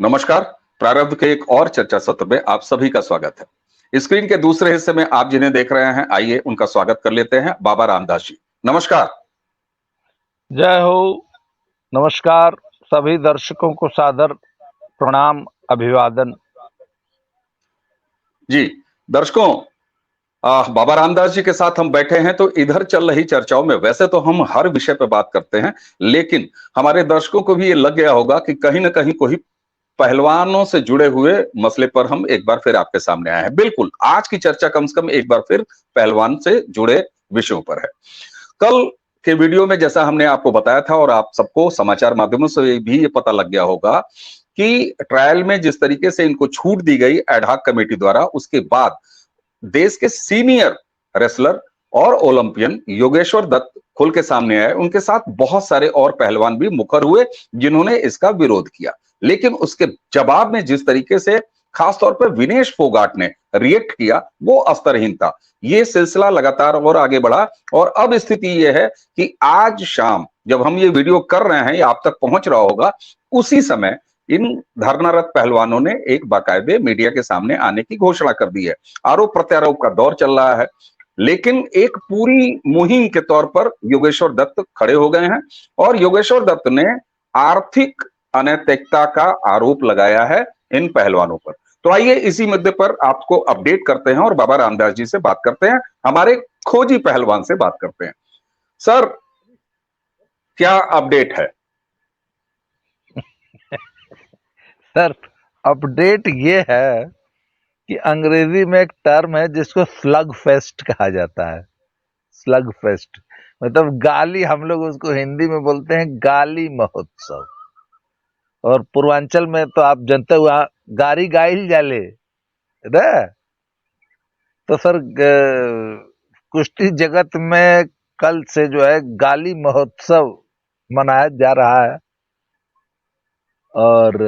नमस्कार। प्रारब्ध के एक और चर्चा सत्र में आप सभी का स्वागत है। स्क्रीन के दूसरे हिस्से में आप जिन्हें देख रहे हैं, आइए उनका स्वागत कर लेते हैं। बाबा रामदास जी, नमस्कार। जय हो। नमस्कार। सभी दर्शकों को सादर प्रणाम, अभिवादन। जी दर्शकों, बाबा रामदास जी के साथ हम बैठे हैं तो इधर चल रही चर्चाओं में वैसे तो हम हर विषय पर बात करते हैं, लेकिन हमारे दर्शकों को भी ये लग गया होगा कि कहीं ना कहीं कोई पहलवानों से जुड़े हुए मसले पर हम एक बार फिर आपके सामने आए हैं। बिल्कुल, आज की चर्चा कम से कम एक बार फिर पहलवान से जुड़े विषयों पर है। कल के वीडियो में जैसा हमने आपको बताया था और आप सबको समाचार माध्यमों से भी ये पता लग गया होगा कि ट्रायल में जिस तरीके से इनको छूट दी गई एडहॉक कमेटी द्वारा, उसके बाद देश के सीनियर रेसलर और ओलंपियन योगेश्वर दत्त खुल के सामने आए। उनके साथ बहुत सारे और पहलवान भी मुखर हुए जिन्होंने इसका विरोध किया, लेकिन उसके जवाब में जिस तरीके से खासतौर पर विनेश फोगाट ने रिएक्ट किया वो अस्तरहीन था। ये सिलसिला लगातार और आगे बढ़ा और अब स्थिति यह है कि आज शाम जब हम ये वीडियो कर रहे हैं, ये आप तक पहुंच रहा होगा, उसी समय इन धरनारत पहलवानों ने एक बाकायदे मीडिया के सामने आने की घोषणा कर दी है। आरोप प्रत्यारोप का दौर चल रहा है, लेकिन एक पूरी मुहिम के तौर पर योगेश्वर दत्त खड़े हो गए हैं और योगेश्वर दत्त ने आर्थिक अनैतिकता का आरोप लगाया है इन पहलवानों पर। तो आइए इसी मुद्दे पर आपको अपडेट करते हैं और बाबा रामदास जी से बात करते हैं, हमारे खोजी पहलवान से बात करते हैं। सर, क्या अपडेट है? सर, अपडेट ये है कि अंग्रेजी में एक टर्म है जिसको स्लग फेस्ट कहा जाता है। स्लग फेस्ट मतलब गाली, हम लोग उसको हिंदी में बोलते हैं गाली महोत्सव। और पूर्वांचल में तो आप जानते हुआ गारी गाइल जाले ना। तो सर, कुश्ती जगत में कल से जो है गाली महोत्सव मनाया जा रहा है और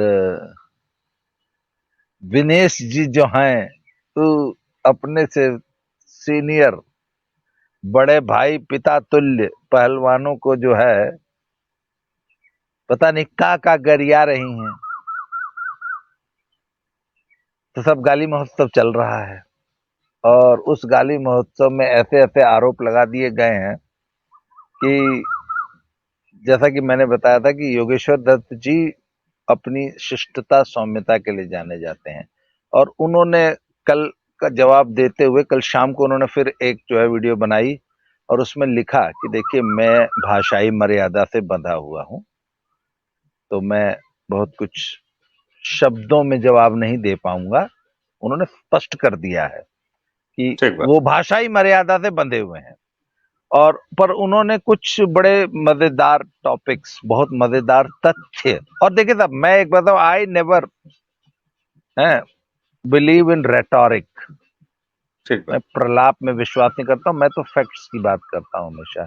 विनेश जी जो हैं तो अपने से सीनियर बड़े भाई पिता तुल्य पहलवानों को जो है पता नहीं का गरिया रही हैं। तो सब गाली महोत्सव चल रहा है और उस गाली महोत्सव में ऐसे ऐसे आरोप लगा दिए गए हैं कि जैसा कि मैंने बताया था कि योगेश्वर दत्त जी अपनी शिष्टता सौम्यता के लिए जाने जाते हैं और उन्होंने कल का जवाब देते हुए कल शाम को उन्होंने फिर एक जो है वीडियो बनाई और उसमें लिखा कि देखिए, मैं भाषाई मर्यादा से बंधा हुआ हूं, तो मैं बहुत कुछ शब्दों में जवाब नहीं दे पाऊंगा। उन्होंने स्पष्ट कर दिया है कि वो भाषाई मर्यादा से बंधे हुए हैं और पर उन्होंने कुछ बड़े मजेदार टॉपिक्स, बहुत मजेदार तथ्य। और देखिए साहब, मैं एक बताऊं, I never believe in rhetoric. मैं प्रलाप में विश्वास नहीं करता हूं, मैं तो फैक्ट्स की बात करता हूं हमेशा।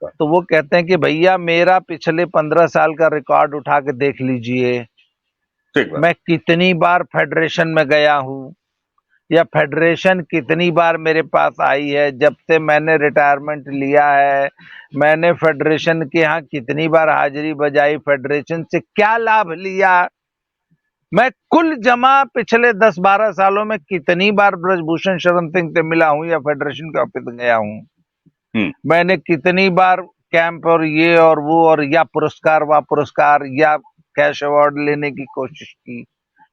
तो वो कहते हैं कि भैया मेरा पिछले 15 साल का रिकॉर्ड उठा के देख लीजिए, मैं कितनी बार फेडरेशन में गया हूं या फेडरेशन कितनी बार मेरे पास आई है। जब से मैंने रिटायरमेंट लिया है, मैंने फेडरेशन के यहाँ कितनी बार हाजिरी बजाई, फेडरेशन से क्या लाभ लिया, मैं कुल जमा पिछले 10-12 सालों में कितनी बार ब्रजभूषण शरण सिंह से मिला हूं या फेडरेशन के ऑफिस गया हूं, मैंने कितनी बार कैंप और ये और वो और या पुरस्कार व पुरस्कार या कैश अवार्ड लेने की कोशिश की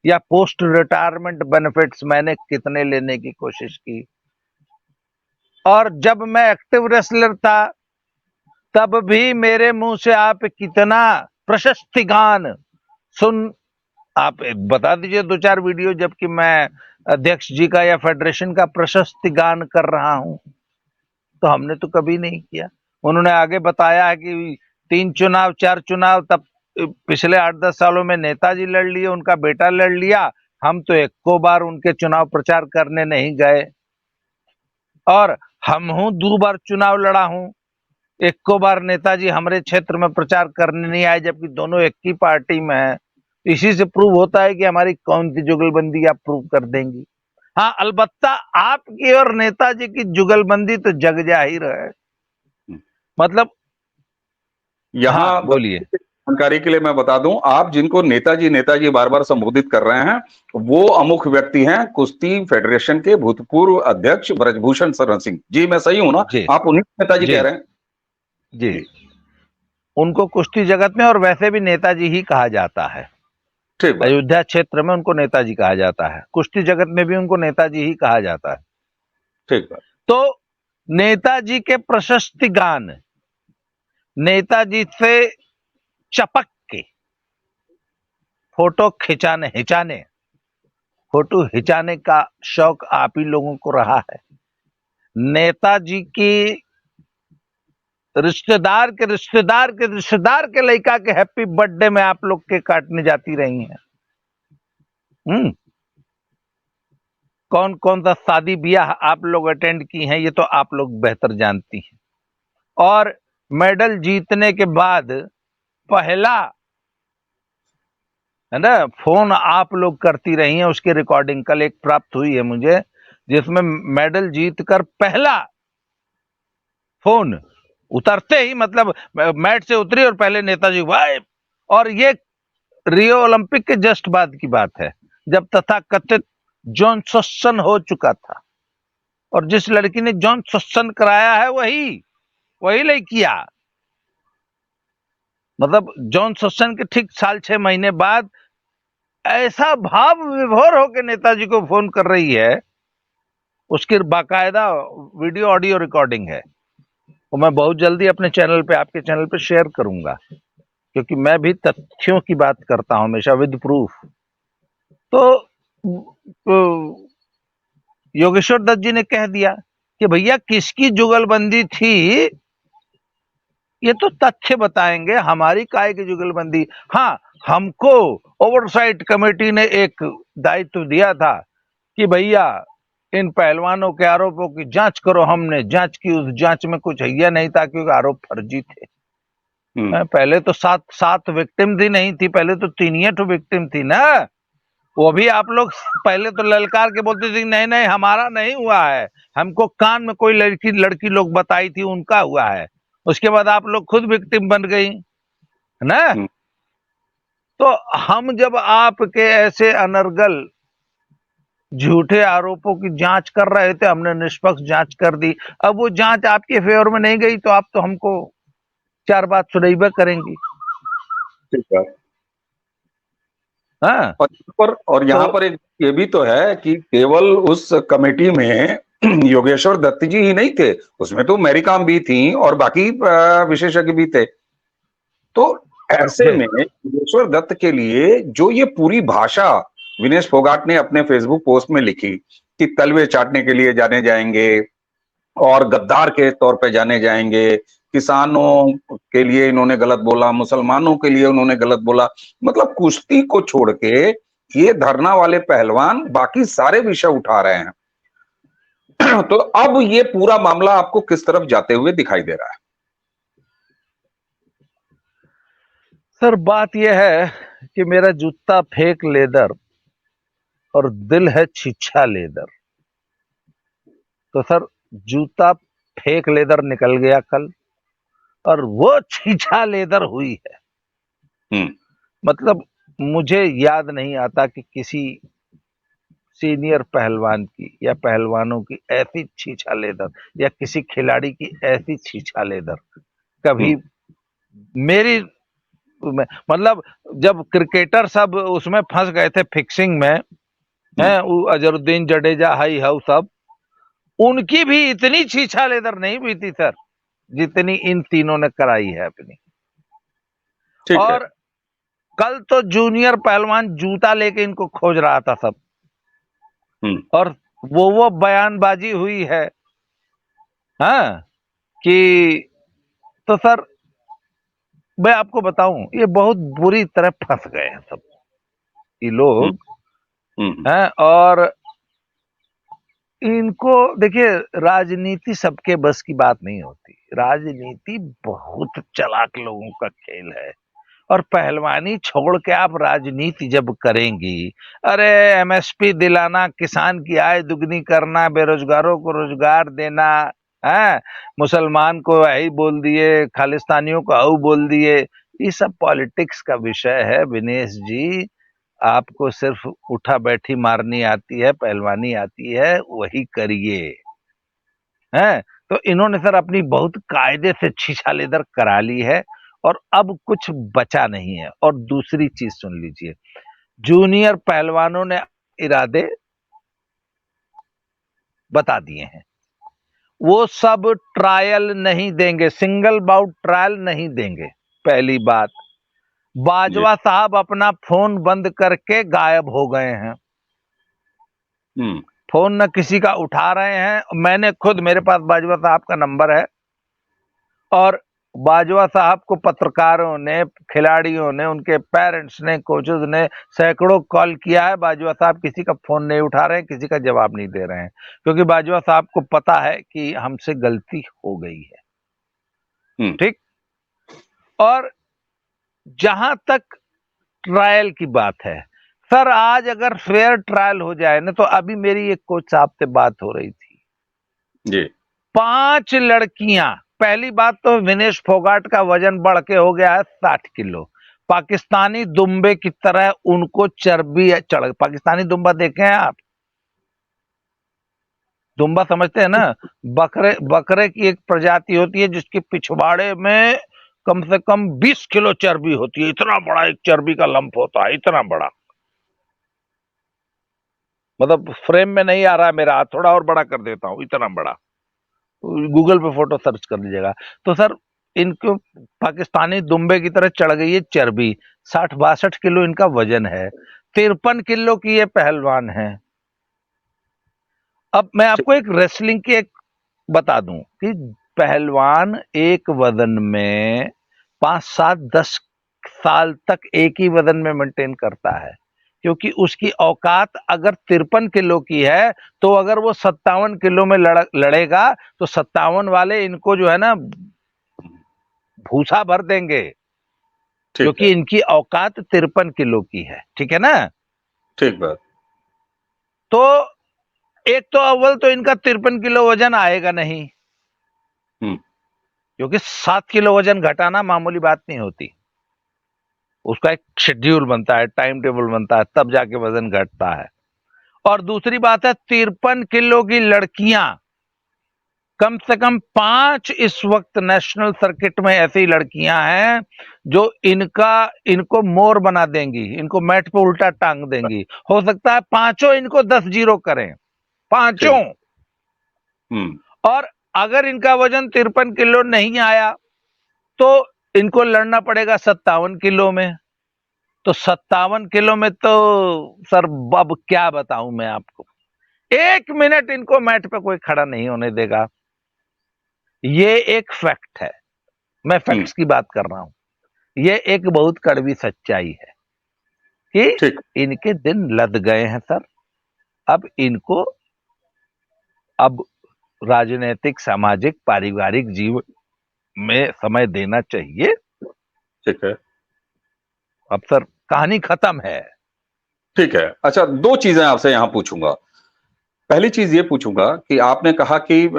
या पोस्ट रिटायरमेंट बेनिफिट्स मैंने कितने लेने की कोशिश की। और जब मैं एक्टिव रेसलर था तब भी मेरे मुंह से आप कितना प्रशस्ति गान सुन, आप बता दीजिए 2-4 वीडियो जबकि मैं अध्यक्ष जी का या फेडरेशन का प्रशस्ति गान कर रहा हूं। तो हमने तो कभी नहीं किया। उन्होंने आगे बताया है कि 3 चुनाव 4 चुनाव तब पिछले 8-10 सालों में नेताजी लड़ लिए, उनका बेटा लड़ लिया, हम तो एको बार उनके चुनाव प्रचार करने नहीं गए। और हम हूं 2 बार चुनाव लड़ा हूं, एको बार नेताजी हमारे क्षेत्र में प्रचार करने नहीं आए, जबकि दोनों एक ही पार्टी में है। इसी से प्रूव होता है कि हमारी कौन सी जुगलबंदी आप प्रूव कर देंगी। हाँ, अलबत्ता आपकी और नेताजी की जुगलबंदी तो जग जाहिर है। मतलब यहाँ बोलिए। जानकारी के लिए मैं बता दूं, आप जिनको नेताजी नेताजी बार बार संबोधित कर रहे हैं, वो अमुख व्यक्ति हैं कुश्ती फेडरेशन के भूतपूर्व अध्यक्ष ब्रजभूषण शरण सिंह जी। मैं सही हूं ना? जी आप उन्हीं को नेताजी जी कह रहे हैं? जी। जी, उनको कुश्ती जगत में और वैसे भी नेताजी ही कहा जाता है। ठीक बात। अयोध्या क्षेत्र में उनको नेताजी कहा जाता है, कुश्ती जगत में भी उनको नेताजी ही कहा जाता है। ठीक बात। तो नेताजी के प्रशस्ति गान, नेताजी से चपक के फोटो फोटो खिंचाने का शौक आप ही लोगों को रहा है। नेताजी की रिश्तेदार के रिश्तेदार के रिश्तेदार के लड़का के हैप्पी बर्थडे में आप लोग के काटने जाती रही हैं। कौन कौन सा शादी ब्याह आप लोग अटेंड की हैं, ये तो आप लोग बेहतर जानती हैं। और मेडल जीतने के बाद पहला है ना फोन आप लोग करती रही हैं, उसकी रिकॉर्डिंग कल एक प्राप्त हुई है मुझे, जिसमें मेडल जीतकर पहला फोन उतरते ही, मतलब मैट से उतरी और पहले नेताजी भाई। और ये रियो ओलंपिक के जस्ट बाद की बात है, जब तथाकथित जॉन सस्सन हो चुका था, और जिस लड़की ने जॉन सस्सन कराया है वही लड़कियां, मतलब जॉन सस्सन के ठीक साल 6 महीने बाद ऐसा भाव विभोर होकर नेताजी को फोन कर रही है, उसकी बाकायदा वीडियो ऑडियो रिकॉर्डिंग है। वो मैं बहुत जल्दी अपने चैनल पे, आपके चैनल पे शेयर करूंगा, क्योंकि मैं भी तथ्यों की बात करता हूं हमेशा, विद प्रूफ। तो योगेश्वर दत्त जी ने कह दिया कि भैया किसकी जुगलबंदी थी, ये तो तथ्य बताएंगे, हमारी काय की जुगलबंदी। हाँ, हमको ओवरसाइट कमेटी ने एक दायित्व दिया था कि भैया इन पहलवानों के आरोपों की जांच करो। हमने जांच की, उस जांच में कुछ है नहीं था, क्योंकि आरोप फर्जी थे। पहले तो सात विक्टिम थी, नहीं थी, पहले तो 3 विक्टिम थी ना। वो भी आप लोग पहले तो ललकार के बोलते थे नहीं नहीं हमारा नहीं हुआ है, हमको कान में कोई लड़की लोग बताई थी उनका हुआ है। उसके बाद आप लोग खुद विक्टिम बन गई ना। तो हम जब आपके ऐसे अनर्गल झूठे आरोपों की जांच कर रहे थे, हमने निष्पक्ष जांच कर दी। अब वो जांच आपके फेवर में नहीं गई तो आप तो हमको 4 बात सुनाइबे करेंगी। ठीक है। हाँ, और यहाँ पर एक ये भी तो है कि केवल उस कमेटी में योगेश्वर दत्त जी ही नहीं थे, उसमें तो मैरीकॉम भी थी और बाकी विशेषज्ञ भी थे। तो ऐसे में योगेश्वर दत्त के लिए जो ये पूरी भाषा विनेश फोगाट ने अपने फेसबुक पोस्ट में लिखी कि तलवे चाटने के लिए जाने जाएंगे और गद्दार के तौर पे जाने जाएंगे, किसानों के लिए इन्होंने गलत बोला, मुसलमानों के लिए उन्होंने गलत बोला, मतलब कुश्ती को छोड़ के ये धरना वाले पहलवान बाकी सारे विषय उठा रहे हैं। तो अब ये पूरा मामला आपको किस तरफ जाते हुए दिखाई दे रहा है? सर बात यह है कि मेरा जूता फेक लेदर और दिल है छीछा लेदर। तो सर जूता फेक लेदर निकल गया कल, और वो छीछा लेदर हुई है। मतलब मुझे याद नहीं आता कि किसी सीनियर पहलवान की या पहलवानों की ऐसी छीछा लेदर, या किसी खिलाड़ी की ऐसी छीछा लेदर कभी मेरी मतलब जब क्रिकेटर सब उसमें फंस गए थे फिक्सिंग में, है अजरुद्दीन जडेजा, हाई हाउ सब, उनकी भी इतनी छीछा लेदर नहीं हुई थी सर जितनी इन तीनों ने कराई है अपनी। और कल तो जूनियर पहलवान जूता लेके इनको खोज रहा था सब, और वो बयानबाजी हुई है। हाँ, कि तो सर मैं आपको बताऊं, ये बहुत बुरी तरह फंस गए हैं सब ये लोग हैं। और इनको देखिए, राजनीति सबके बस की बात नहीं होती, राजनीति बहुत चालाक लोगों का खेल है। और पहलवानी छोड़ के आप राजनीति जब करेंगी, अरे एमएसपी दिलाना, किसान की आय दुगनी करना, बेरोजगारों को रोजगार देना, है मुसलमान को यही बोल दिए, खालिस्तानियों को औ बोल दिए, ये सब पॉलिटिक्स का विषय है विनेश जी। आपको सिर्फ उठा बैठी मारनी आती है, पहलवानी आती है, वही करिए। हैं तो इन्होंने सर अपनी बहुत कायदे से छीछालेदर करा ली है और अब कुछ बचा नहीं है। और दूसरी चीज सुन लीजिए, जूनियर पहलवानों ने इरादे बता दिए हैं। वो सब ट्रायल नहीं देंगे, सिंगल बाउट ट्रायल नहीं देंगे। पहली बात, बाजवा साहब अपना फोन बंद करके गायब हो गए हैं। फोन न किसी का उठा रहे हैं। मैंने खुद, मेरे पास बाजवा साहब का नंबर है और बाजवा साहब को पत्रकारों ने, खिलाड़ियों ने, उनके पेरेंट्स ने, कोचेज ने सैकड़ों कॉल किया है। बाजवा साहब किसी का फोन नहीं उठा रहे हैं, किसी का जवाब नहीं दे रहे हैं, क्योंकि बाजवा साहब को पता है कि हमसे गलती हो गई है। ठीक। और जहां तक ट्रायल की बात है सर, आज अगर फेयर ट्रायल हो जाए ना, तो अभी मेरी एक कोच साहब से बात हो रही थी जी। 5 लड़कियां। पहली बात तो विनेश फोगाट का वजन बढ़ के हो गया है 60 किलो। पाकिस्तानी दुम्बे की तरह उनको चर्बी चढ़। पाकिस्तानी दुम्बा देखे हैं आप? दुम्बा समझते हैं ना? बकरे की एक प्रजाति होती है जिसके पिछवाड़े में कम से कम 20 किलो चर्बी होती है। इतना बड़ा एक चर्बी का लंप होता है, इतना बड़ा, मतलब फ्रेम में नहीं आ रहा है मेरा हाथ, थोड़ा और बड़ा कर देता हूं, इतना बड़ा। गूगल पे फोटो सर्च कर लीजिएगा। तो सर इनको पाकिस्तानी दुम्बे की तरह चढ़ गई है चर्बी। 60-62 किलो इनका वजन है। 53 किलो की ये पहलवान है। अब मैं आपको एक रेसलिंग की एक बता दूं कि पहलवान एक वजन में 5, 7, 10 साल तक एक ही वजन में मेंटेन करता है, क्योंकि उसकी औकात अगर 53 किलो की है तो अगर वो 57 किलो में लड़ेगा तो 57 वाले इनको जो है ना भूसा भर देंगे, क्योंकि इनकी औकात 53 किलो की है। ठीक है ना? ठीक बात। तो एक तो अव्वल तो इनका 53 किलो वजन आएगा नहीं, क्योंकि 7 किलो वजन घटाना मामूली बात नहीं होती। उसका एक शेड्यूल बनता है, टाइम टेबल बनता है, तब जाके वजन घटता है। और दूसरी बात है, 53 किलो की लड़कियां, कम से कम 5 इस वक्त नेशनल सर्किट में ऐसी लड़कियां हैं जो इनको मोर बना देंगी, इनको मैट पे उल्टा टांग देंगी। हो सकता है पांचों इनको 10-0 करें, पांचों। और अगर इनका वजन 53 किलो नहीं आया तो इनको लड़ना पड़ेगा 57 किलो में। तो 57 किलो में तो सर अब क्या बताऊं मैं आपको, 1 मिनट इनको मैट पे कोई खड़ा नहीं होने देगा। ये एक फैक्ट है, मैं फैक्ट्स की बात कर रहा हूं। ये एक बहुत कड़वी सच्चाई है कि इनके दिन लद गए हैं सर। अब इनको राजनीतिक, सामाजिक, पारिवारिक जीवन में समय देना चाहिए। ठीक है। अब सर कहानी खत्म है। ठीक है। अच्छा, 2 चीजें आपसे यहां पूछूंगा। पहली चीज ये पूछूंगा कि आपने कहा कि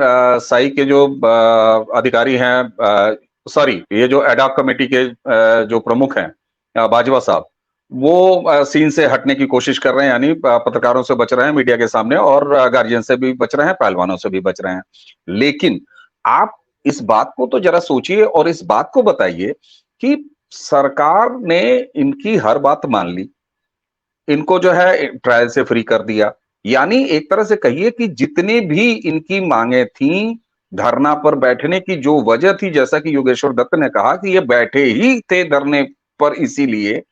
साई के जो अधिकारी हैं, सॉरी, ये जो एडॉक कमेटी के जो प्रमुख हैं बाजवा साहब, वो सीन से हटने की कोशिश कर रहे हैं, यानी पत्रकारों से बच रहे हैं मीडिया के सामने, और गार्जियन से भी बच रहे हैं, पहलवानों से भी बच रहे हैं। लेकिन आप इस बात को तो जरा सोचिए और इस बात को बताइए कि सरकार ने इनकी हर बात मान ली, इनको जो है ट्रायल से फ्री कर दिया। यानी एक तरह से कहिए कि जितनी भी इनकी मांगे थी, धरना पर बैठने की जो वजह थी, जैसा कि योगेश्वर दत्त ने कहा कि ये बैठे ही थे धरने पर इसीलिए,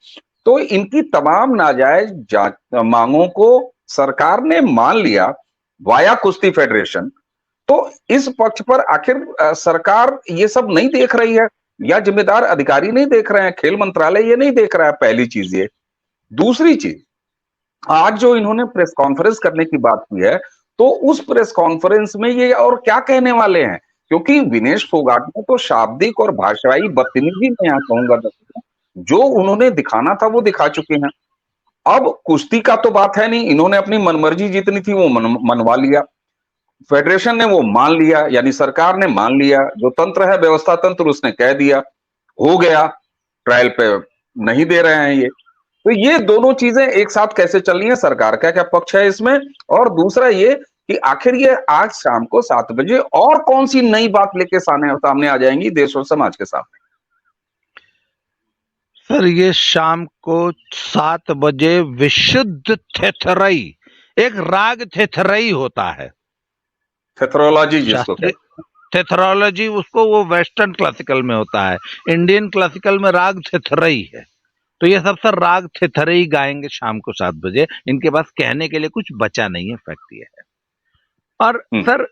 तो इनकी तमाम नाजायज मांगों को सरकार ने मान लिया वाया कुश्ती फेडरेशन। तो इस पक्ष पर आखिर सरकार ये सब नहीं देख रही है, या जिम्मेदार अधिकारी नहीं देख रहे हैं, खेल मंत्रालय ये नहीं देख रहा है? पहली चीज ये। दूसरी चीज, आज जो इन्होंने प्रेस कॉन्फ्रेंस करने की बात की है, तो उस प्रेस कॉन्फ्रेंस में ये और क्या कहने वाले हैं? क्योंकि विनेश फोगाट ने तो शाब्दिक और भाषाई बदतमीजी, मैं यहां कहूंगा, जो उन्होंने दिखाना था वो दिखा चुके हैं। अब कुश्ती का तो बात है नहीं, इन्होंने अपनी मनमर्जी जितनी थी वो मनवा लिया, फेडरेशन ने वो मान लिया, यानी सरकार ने मान लिया, जो तंत्र है, व्यवस्था तंत्र, उसने कह दिया, हो गया, ट्रायल पे नहीं दे रहे हैं ये। तो ये दोनों चीजें एक साथ कैसे चल रही है, सरकार का क्या पक्ष है इसमें? और दूसरा ये कि आखिर ये आज शाम को 7 बजे और कौन सी नई बात लेके सामने आ जाएंगी देश और समाज के सामने? सर ये शाम को 7 बजे विशुद्ध थेथरई, एक राग थेथरई होता है, थेथरोलॉजी जिसको शास्त्रीय कहते थेथरोलॉजी, उसको वो वेस्टर्न क्लासिकल में होता है, इंडियन क्लासिकल में राग थेथरई है। तो ये सब सर राग थेथरई गाएंगे शाम को 7 बजे। इनके पास कहने के लिए कुछ बचा नहीं है, फैक्ट ये है। और हैं। सर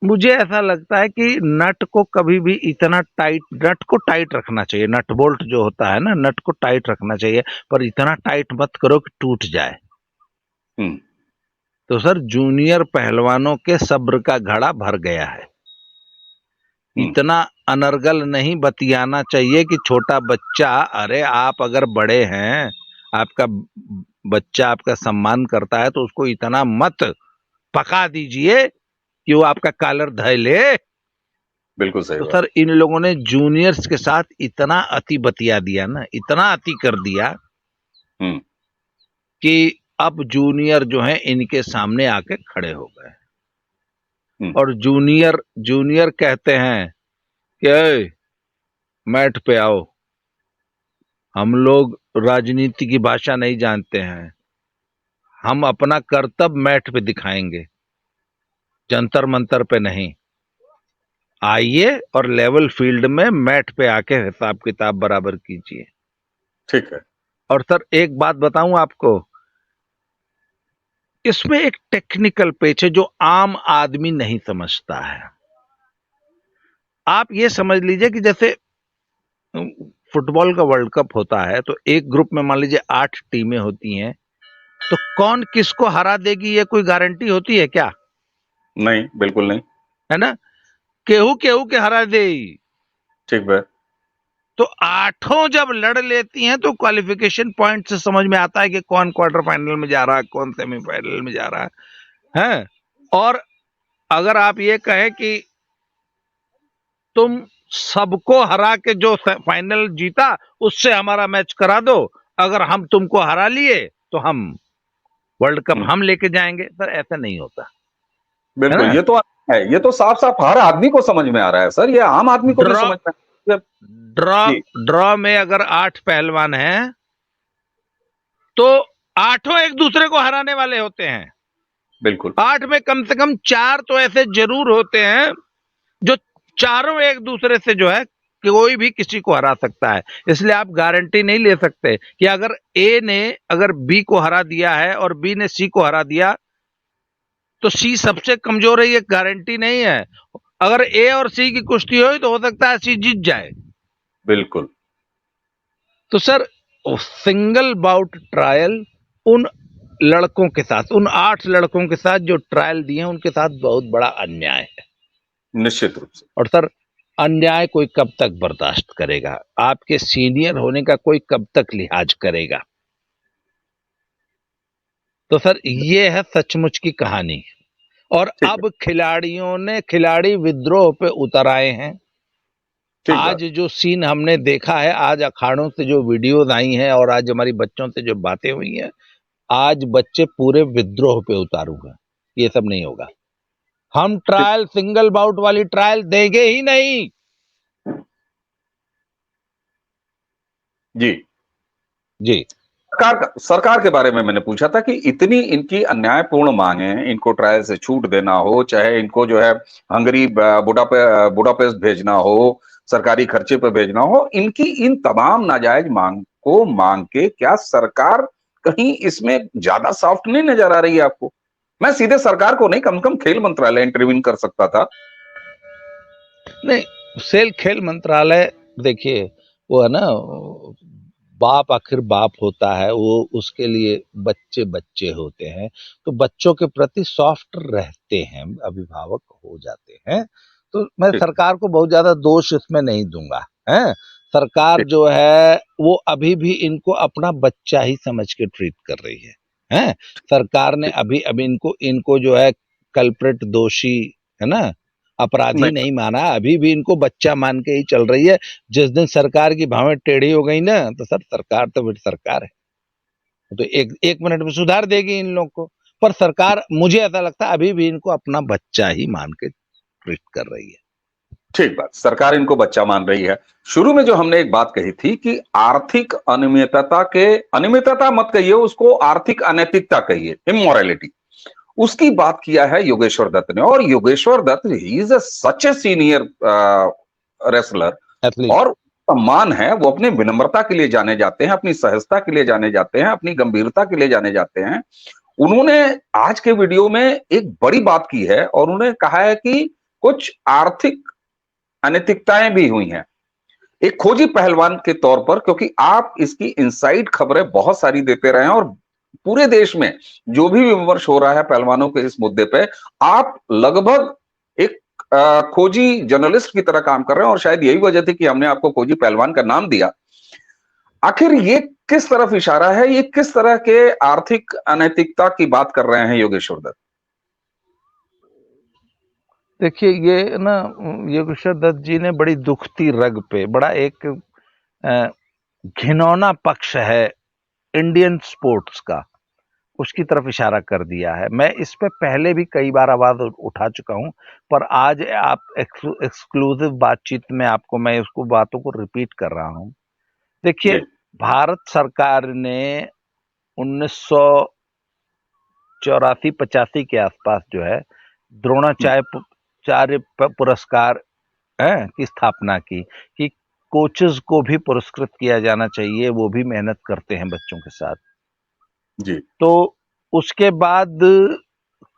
मुझे ऐसा लगता है कि नट को कभी भी इतना टाइट, नट को टाइट रखना चाहिए, नट बोल्ट जो होता है ना, नट को टाइट रखना चाहिए, पर इतना टाइट मत करो कि टूट जाए। हम्म। तो सर जूनियर पहलवानों के सब्र का घड़ा भर गया है। इतना अनर्गल नहीं बतियाना चाहिए कि छोटा बच्चा, अरे आप अगर बड़े हैं, आपका बच्चा आपका सम्मान करता है, तो उसको इतना मत पका दीजिए कि वो आपका कॉलर धय ले। बिल्कुल सही तो बात। सर इन लोगों ने जूनियर्स के साथ इतना अति बतिया दिया ना, इतना अति कर दिया कि अब जूनियर जो है इनके सामने आके खड़े हो गए। और जूनियर जूनियर कहते हैं कि "ए, मैट पे आओ, हम लोग राजनीति की भाषा नहीं जानते हैं, हम अपना कर्तव्य मैट पे दिखाएंगे, जंतर मंतर पे नहीं। आइए और लेवल फील्ड में मैट पे आके हिसाब किताब बराबर कीजिए।" ठीक है। और सर एक बात बताऊं आपको, इसमें एक टेक्निकल पेच है जो आम आदमी नहीं समझता है। आप ये समझ लीजिए कि जैसे फुटबॉल का वर्ल्ड कप होता है, तो एक ग्रुप में मान लीजिए 8 टीमें होती हैं, तो कौन किसको हरा देगी ये कोई गारंटी होती है क्या? नहीं, बिल्कुल नहीं। है ना? केहू केहू के हरा दे। ठीक है। तो 8 जब लड़ लेती हैं तो क्वालिफिकेशन पॉइंट से समझ में आता है कि कौन क्वार्टर फाइनल में जा रहा है, कौन सेमीफाइनल में जा रहा है। और अगर आप ये कहें कि तुम सबको हरा के जो फाइनल जीता उससे हमारा मैच करा दो, अगर हम तुमको हरा लिए तो हम वर्ल्ड कप हम लेके जाएंगे, सर ऐसा नहीं होता। बिल्कुल, ये तो है, ये तो साफ साफ हर आदमी को समझ में आ रहा है सर, ये आम आदमी को भी समझ में आ रहा है। ड्रॉ में अगर 8 पहलवान हैं तो 8 एक दूसरे को हराने वाले होते हैं। बिल्कुल। 8 में कम से कम 4 तो ऐसे जरूर होते हैं जो चारों एक दूसरे से जो है कोई भी किसी को हरा सकता है। इसलिए आप गारंटी नहीं ले सकते कि अगर ए ने अगर बी को हरा दिया है और बी ने सी को हरा दिया तो सी सबसे कमजोर है, ये गारंटी नहीं है। अगर ए और सी की कुश्ती हो तो हो सकता है सी जीत जाए। बिल्कुल। तो सर सिंगल बाउट ट्रायल उन लड़कों के साथ, उन 8 लड़कों के साथ जो ट्रायल दिए हैं, उनके साथ बहुत बड़ा अन्याय है, निश्चित रूप से। और सर अन्याय कोई कब तक बर्दाश्त करेगा? आपके सीनियर होने का कोई कब तक लिहाज करेगा? तो सर ये है सचमुच की कहानी। और अब खिलाड़ियों ने खिलाड़ी विद्रोह पे उतर आए हैं। आज जो सीन हमने देखा है, आज अखाड़ों से जो वीडियोज आई हैं और आज हमारी बच्चों से जो बातें हुई हैं, आज बच्चे पूरे विद्रोह पे उतारू हैं। ये सब नहीं होगा, हम ट्रायल सिंगल बाउट वाली ट्रायल देंगे ही नहीं। जी जी। सरकार के बारे में मैंने पूछा था कि इतनी इनकी अन्यायपूर्ण मांगे, इनको ट्रायल से छूट देना हो, चाहे इनको जो है हंगरी बुडापेस्ट भेजना हो, सरकारी खर्चे पर भेजना हो, इनकी इन तमाम नाजायज मांग को मांग के क्या सरकार कहीं इसमें ज्यादा सॉफ्ट नहीं नजर आ रही है आपको? मैं सीधे सरकार को नहीं, कम से कम खेल मंत्रालय इंटरवीन कर सकता था। नहीं, खेल मंत्रालय देखिए वो है ना, बाप आखिर बाप होता है, वो उसके लिए बच्चे बच्चे होते हैं, तो बच्चों के प्रति सॉफ्ट रहते हैं, अभिभावक हो जाते हैं। तो मैं सरकार को बहुत ज्यादा दोष इसमें नहीं दूंगा। है सरकार जो है वो अभी भी इनको अपना बच्चा ही समझ के ट्रीट कर रही है। सरकार ने अभी अभी इनको जो है कल्प्रिट, दोषी, है ना, अपराधी नहीं माना, अभी भी इनको बच्चा मान के ही चल रही है। जिस दिन सरकार की भावें टेढ़ी हो गई ना, तो सर सरकार तो फिर सरकार है, तो एक मिनट में सुधार देगी इन लोग को। पर सरकार, मुझे ऐसा लगता है, अभी भी इनको अपना बच्चा ही मान के ट्रीट कर रही है। ठीक बात, सरकार इनको बच्चा मान रही है। शुरू में जो हमने एक बात कही थी कि आर्थिक अनियमितता मत कहिए उसको, आर्थिक अनैतिकता कहिए, इमोरलिटी, उसकी बात किया है योगेश्वर दत्त ने। और Yogeshwar Dutt he is such a senior wrestler, और सम्मान है, वो अपने विनम्रता के लिए जाने जाते हैं, अपनी सहजता के लिए जाने जाते हैं, अपनी गंभीरता के लिए जाने जाते हैं। उन्होंने आज के वीडियो में एक बड़ी बात की है और उन्होंने कहा है कि कुछ आर्थिक अनैतिकताएं भी हुई हैं एक खोजी पहलवान के तौर पर, क्योंकि आप इसकी इनसाइड खबरें बहुत सारी देते रहे हैं और पूरे देश में जो भी विमर्श हो रहा है पहलवानों के इस मुद्दे पे, आप लगभग एक खोजी जर्नलिस्ट की तरह काम कर रहे हैं, और शायद यही वजह थी कि हमने आपको खोजी पहलवान का नाम दिया। आखिर ये किस तरफ इशारा है, ये किस तरह के आर्थिक अनैतिकता की बात कर रहे हैं योगेश्वर दत्त? देखिए, ये ना योगेश्वर दत्त जी ने बड़ी दुखती रग पे बड़ा एक घिनौना पक्ष है इंडियन स्पोर्ट्स का, उसकी तरफ इशारा कर दिया है। मैं इस पे पहले भी कई बार आवाज उठा चुका हूं, पर आज आप एक्सक्लूसिव बातचीत में आपको मैं उसको बातों को रिपीट कर रहा हूं। देखिए, भारत सरकार ने 1984-85 के आसपास जो है द्रोणाचार्य पुरस्कार की स्थापना की कि कोचेस को भी पुरस्कृत किया जाना चाहिए, वो भी मेहनत करते हैं बच्चों के साथ जी। तो उसके बाद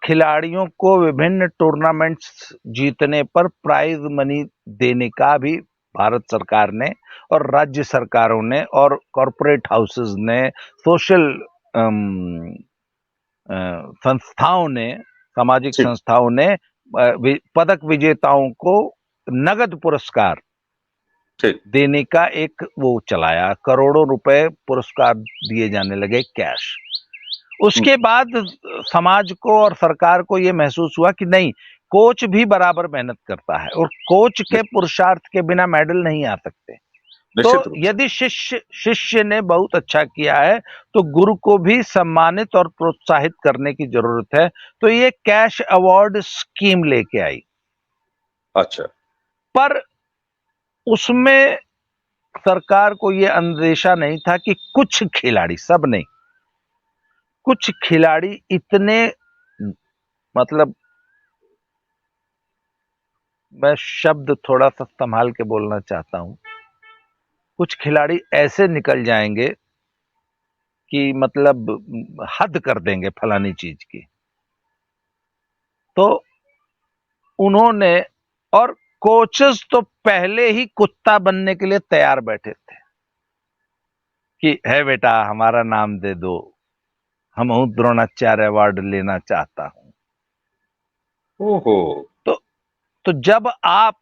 खिलाड़ियों को विभिन्न टूर्नामेंट्स जीतने पर प्राइज मनी देने का भी भारत सरकार ने और राज्य सरकारों ने और कॉरपोरेट हाउसेस ने, सोशल संस्थाओं ने, सामाजिक संस्थाओं ने पदक विजेताओं को नगद पुरस्कार देने का एक वो चलाया, करोड़ों रुपए पुरस्कार दिए जाने लगे कैश। उसके बाद समाज को और सरकार को ये महसूस हुआ कि नहीं, कोच भी बराबर मेहनत करता है और कोच के पुरुषार्थ के बिना मेडल नहीं आ सकते। तो यदि शिष्य ने बहुत अच्छा किया है तो गुरु को भी सम्मानित और प्रोत्साहित करने की जरूरत है। तो ये कैश अवार्ड स्कीम लेके आई। अच्छा। पर उसमें सरकार को ये अंदेशा नहीं था कि कुछ खिलाड़ी, सब नहीं, कुछ खिलाड़ी इतने, मतलब मैं शब्द थोड़ा सा संभाल के बोलना चाहता हूं, कुछ खिलाड़ी ऐसे निकल जाएंगे कि मतलब हद कर देंगे फलानी चीज की। तो उन्होंने, और कोचेस तो पहले ही कुत्ता बनने के लिए तैयार बैठे थे कि है बेटा हमारा नाम दे दो, हम द्रोणाचार्य अवार्ड लेना चाहता हूं। ओहो। तो जब आप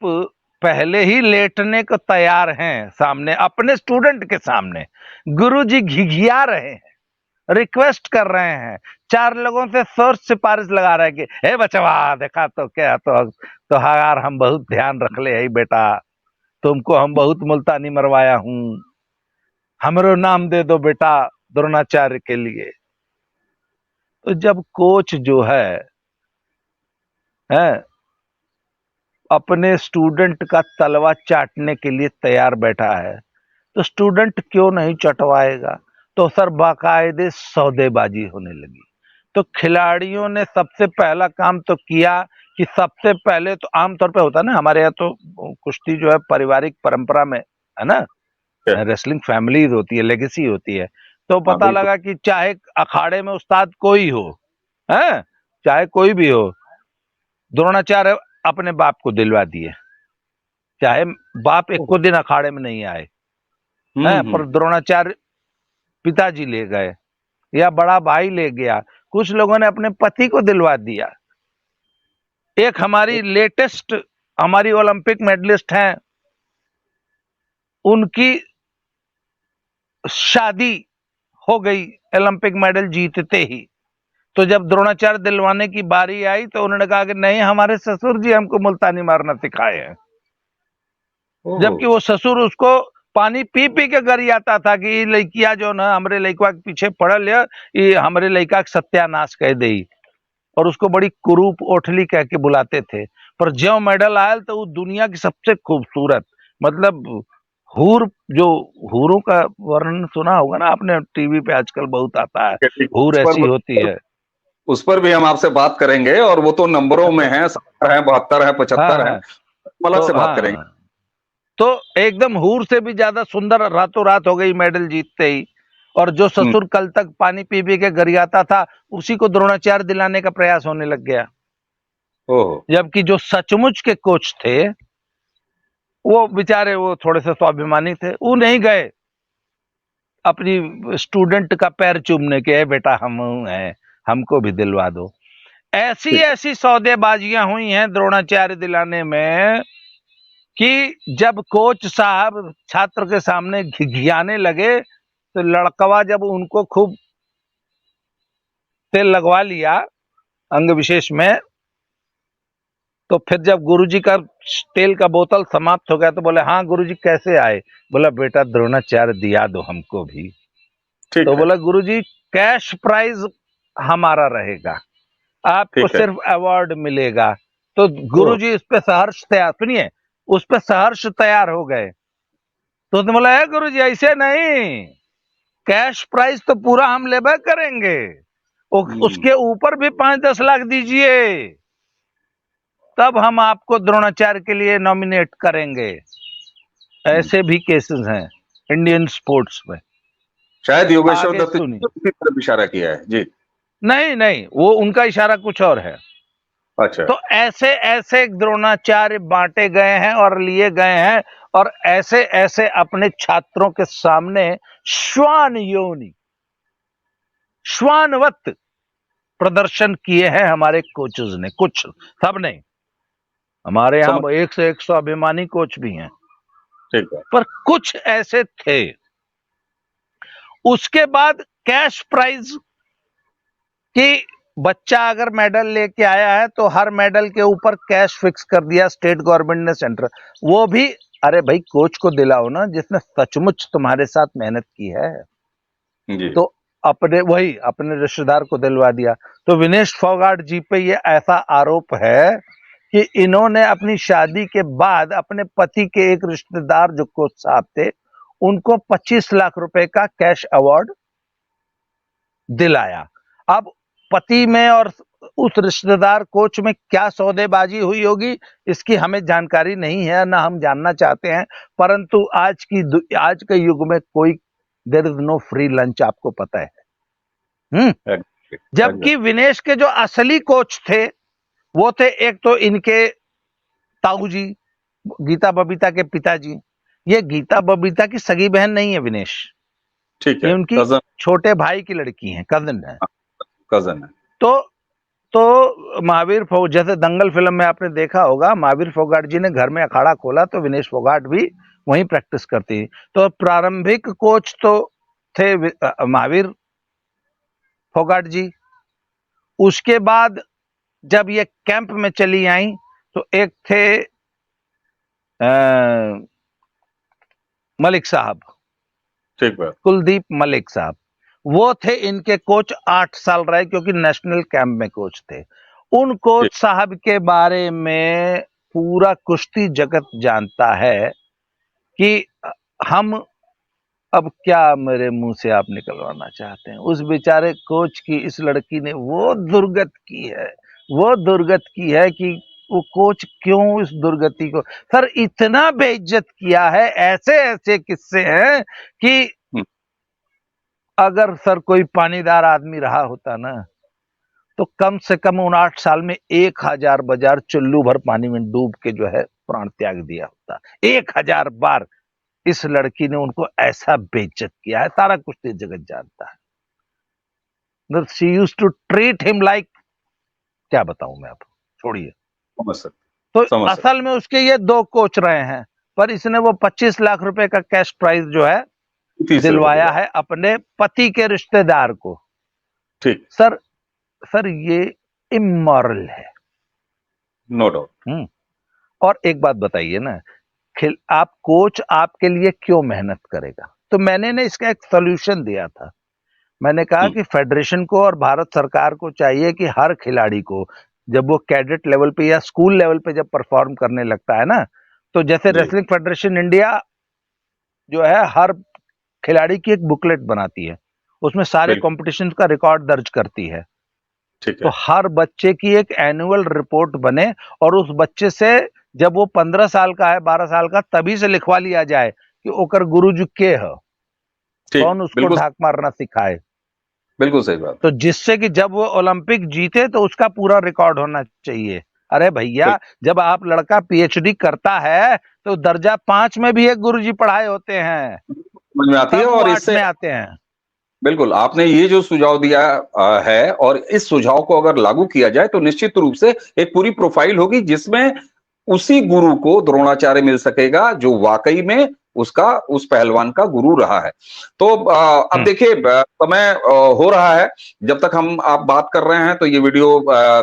पहले ही लेटने को तैयार हैं सामने अपने स्टूडेंट के सामने, गुरुजी घिघिया रहे हैं, रिक्वेस्ट कर रहे हैं, चार लोगों से सर्च सिफारिश लगा रहे हैं कि हे बचवा देखा तो क्या, तो यार हम बहुत ध्यान रख ले है बेटा, तुमको हम बहुत मुल्तानी मरवाया हूं, हमरो नाम दे दो बेटा द्रोणाचार्य के लिए। तो जब कोच जो है अपने स्टूडेंट का तलवा चाटने के लिए तैयार बैठा है, तो स्टूडेंट क्यों नहीं चटवाएगा? तो सर बाकायदे सौदेबाजी होने लगी। तो खिलाड़ियों ने सबसे पहला काम तो किया कि सबसे पहले तो आमतौर पे होता है ना, हमारे यहाँ तो कुश्ती जो है पारिवारिक परंपरा में है ना, रेसलिंग फैमिलीज होती है, लेगेसी होती है। तो पता लगा कि चाहे अखाड़े में उस्ताद कोई हो, है चाहे कोई भी हो, द्रोणाचार्य अपने बाप को दिलवा दिए, चाहे बाप एक को दिन अखाड़े में नहीं आए हैं, पर द्रोणाचार्य पिताजी ले गए या बड़ा भाई ले गया, कुछ लोगों ने अपने पति को दिलवा दिया। एक हमारी लेटेस्ट, हमारी ओलंपिक मेडलिस्ट हैं, उनकी शादी हो गई ओलंपिक मेडल जीतते ही। तो जब द्रोणाचार्य दिलवाने की बारी आई तो उन्होंने कहा कि नहीं, हमारे ससुर जी हमको मुल्तानी मारना सिखाए हैं। जबकि वो ससुर उसको पानी पी पी के गरियाता था कि लड़किया जो ना हमरे लड़का के पीछे पड़ल है, ये हमरे लड़का के सत्यानाश कह दे, और उसको बड़ी कुरूप ओठली कह के बुलाते थे। पर ज्यो मेडल आयल तो वो दुनिया की सबसे खूबसूरत, मतलब हूर, जो हूरों का वर्णन सुना होगा ना आपने, टीवी पे आजकल बहुत आता है, हूर ऐसी होती है। उस पर भी हम आपसे बात करेंगे, और वो तो नंबरों में है, 70 है, 72 है, 75 है, अलग से बात करेंगे। तो एकदम हूर से भी ज्यादा सुंदर रातों रात हो गई मेडल जीतते ही। और जो ससुर कल तक पानी पी पी के गरियाता था, उसी को द्रोणाचार्य दिलाने का प्रयास होने लग गया। जबकि जो सचमुच के कोच थे वो बेचारे, वो थोड़े से स्वाभिमानी थे, वो नहीं गए अपनी स्टूडेंट का पैर चूमने के, बेटा हम हैं, हमको भी दिलवा दो। ऐसी ऐसी सौदेबाजियां हुई हैं द्रोणाचार्य दिलाने में कि जब कोच साहब छात्र के सामने घिघियाने लगे तो लड़कवा जब उनको खूब तेल लगवा लिया अंग विशेष में, तो फिर जब गुरुजी का तेल का बोतल समाप्त हो गया तो बोले, हाँ गुरुजी कैसे आए? बोला, बेटा द्रोणाचार्य दिया दो हमको भी। तो बोला, गुरुजी कैश प्राइज हमारा रहेगा, आपको सिर्फ अवार्ड मिलेगा। तो गुरुजी इस पे सहर्ष तैयार, सुनिए, उस पे सहर्ष तैयार हो गए। तो उसने बोला, है गुरुजी ऐसे नहीं, कैश प्राइज तो पूरा हम लेबा करेंगे, उसके ऊपर भी 5-10 लाख दीजिए, तब हम आपको द्रोणाचार्य के लिए नॉमिनेट करेंगे। ऐसे भी केसेस हैं इंडियन स्पोर्ट्स में। शायद योगेश्वर दत्त ने उसी तरफ इशारा किया है जी। नहीं, वो उनका इशारा कुछ और है। अच्छा। तो ऐसे ऐसे द्रोणाचार्य बांटे गए हैं और लिए गए हैं, और ऐसे ऐसे अपने छात्रों के सामने श्वान योनि, श्वानवत प्रदर्शन किए हैं हमारे कोचेस ने। कुछ, सब नहीं, हमारे यहाँ 1 से 100 अभिमानी कोच भी हैं, ठीक है, पर कुछ ऐसे थे। उसके बाद कैश प्राइज कि बच्चा अगर मेडल लेके आया है तो हर मेडल के ऊपर कैश फिक्स कर दिया स्टेट गवर्नमेंट ने, सेंटर। वो भी, अरे भाई कोच को दिलाओ ना जिसने सचमुच तुम्हारे साथ मेहनत की है जी। तो अपने रिश्तेदार को दिलवा दिया। तो विनेश फोगाट जी पे ये ऐसा आरोप है कि इन्होंने अपनी शादी के बाद अपने पति के एक रिश्तेदार जो कोच साहब थे, उनको 25 लाख रुपए का कैश अवार्ड दिलाया। अब पति में और उस रिश्तेदार कोच में क्या सौदेबाजी हुई होगी, इसकी हमें जानकारी नहीं है, ना हम जानना चाहते हैं। परंतु आज के युग में कोई, there is no free lunch, आपको पता है। जबकि विनेश के जो असली कोच थे वो थे, एक तो इनके ताऊ जी, गीता बबीता के पिताजी। ये गीता बबीता की सगी बहन नहीं है विनेश, ठीक है, ये उनकी छोटे भाई की लड़की है, कजन है। तो महावीर फोगाट, जैसे दंगल फिल्म में आपने देखा होगा, महावीर फोगाट जी ने घर में अखाड़ा खोला तो विनेश फोगाट भी वहीं प्रैक्टिस करती। तो प्रारंभिक कोच तो थे महावीर फोगाट जी। उसके बाद जब ये कैंप में चली आई तो एक थे मलिक साहब, ठीक है, कुलदीप मलिक साहब, वो थे इनके कोच। 8 साल रहे, क्योंकि नेशनल कैंप में कोच थे। उन कोच साहब के बारे में पूरा कुश्ती जगत जानता है कि हम, अब क्या मेरे मुंह से आप निकलवाना चाहते हैं, उस बेचारे कोच की इस लड़की ने वो दुर्गत की है कि वो कोच क्यों इस दुर्गति को, सर इतना बेइज्जत किया है। ऐसे ऐसे किस्से हैं कि अगर सर कोई पानीदार आदमी रहा होता ना तो कम से कम उन 8 साल में 1000 बार चुल्लू भर पानी में डूब के जो है प्राण त्याग दिया होता। 1000 बार इस लड़की ने उनको ऐसा बेइज्जत किया है, सारा कुश्ती जगत जानता है। She used to treat him like, क्या बताऊं मैं, आप छोड़िए। तो असल में उसके ये 2 कोच रहे हैं, पर इसने वो 25 लाख रुपए का कैश प्राइज जो है दिलवाया है अपने पति के रिश्तेदार को। ठीक सर, सर ये इमोरल है, नो डाउट। और एक बात बताइए ना, आप कोच आपके लिए क्यों मेहनत करेगा? तो मैंने ना इसका एक सोल्यूशन दिया था। मैंने कहा कि फेडरेशन को और भारत सरकार को चाहिए कि हर खिलाड़ी को जब वो कैडेट लेवल पे या स्कूल लेवल पे जब परफॉर्म करने लगता है ना, तो जैसे रेसलिंग फेडरेशन इंडिया जो है हर खिलाड़ी की एक बुकलेट बनाती है, उसमें सारे कॉम्पिटिशन का रिकॉर्ड दर्ज करती है। तो हर बच्चे की एक एनुअल रिपोर्ट बने और उस बच्चे से जब वो 15 साल का है, 12 साल का, तभी से लिखवा लिया जाए कि ओकर गुरुजी के है, कौन उसको ढाक मारना सिखाए। बिल्कुल सही बात। तो जिससे कि जब वो ओलंपिक जीते तो उसका पूरा रिकॉर्ड होना चाहिए। अरे भैया, जब आप लड़का पीएचडी करता है तो दर्जा 5 में भी एक गुरुजी पढ़ाए होते हैं, समझ में आती है। और इससे आते हैं। बिल्कुल आपने ये जो सुझाव दिया है, और इस सुझाव को अगर लागू किया जाए तो निश्चित रूप से एक पूरी प्रोफाइल होगी जिसमें उसी गुरु को द्रोणाचार्य मिल सकेगा जो वाकई में उसका उस पहलवान का गुरु रहा है। तो अब देखिए समय हो रहा है, जब तक हम आप बात कर रहे हैं तो ये वीडियो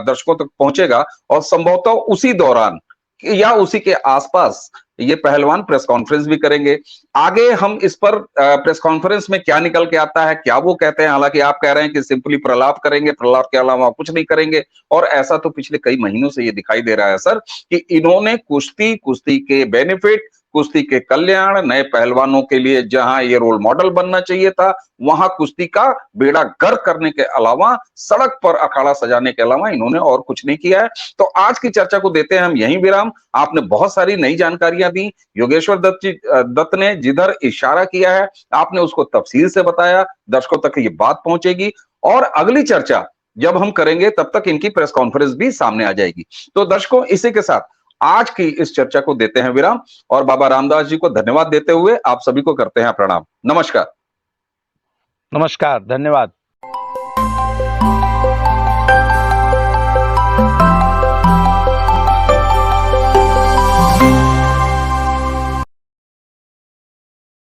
दर्शकों तक पहुंचेगा और संभवतः उसी दौरान या उसी के आसपास ये पहलवान प्रेस कॉन्फ्रेंस भी करेंगे। आगे हम इस पर प्रेस कॉन्फ्रेंस में क्या निकल के आता है, क्या वो कहते हैं, हालांकि आप कह रहे हैं कि सिंपली प्रलाप करेंगे, प्रलाप के अलावा कुछ नहीं करेंगे, और ऐसा तो पिछले कई महीनों से ये दिखाई दे रहा है सर कि इन्होंने कुश्ती के बेनिफिट, कुश्ती के कल्याण, नए पहलवानों के लिए जहां ये रोल मॉडल बनना चाहिए था, वहां कुश्ती का बेड़ा गर्क करने के अलावा, सड़क पर अखाड़ा सजाने के अलावा इन्होंने और कुछ नहीं किया है। तो आज की चर्चा को देते हैं हम यहीं विराम। आपने बहुत सारी नई जानकारियां दी, योगेश्वर दत्त ने जिधर इशारा किया है आपने उसको तफसील से बताया, दर्शकों तक ये बात पहुंचेगी और अगली चर्चा जब हम करेंगे तब तक इनकी प्रेस कॉन्फ्रेंस भी सामने आ जाएगी। तो दर्शकों, इसी के साथ आज की इस चर्चा को देते हैं विराम और बाबा रामदास जी को धन्यवाद देते हुए आप सभी को करते हैं प्रणाम। नमस्कार। नमस्कार, धन्यवाद।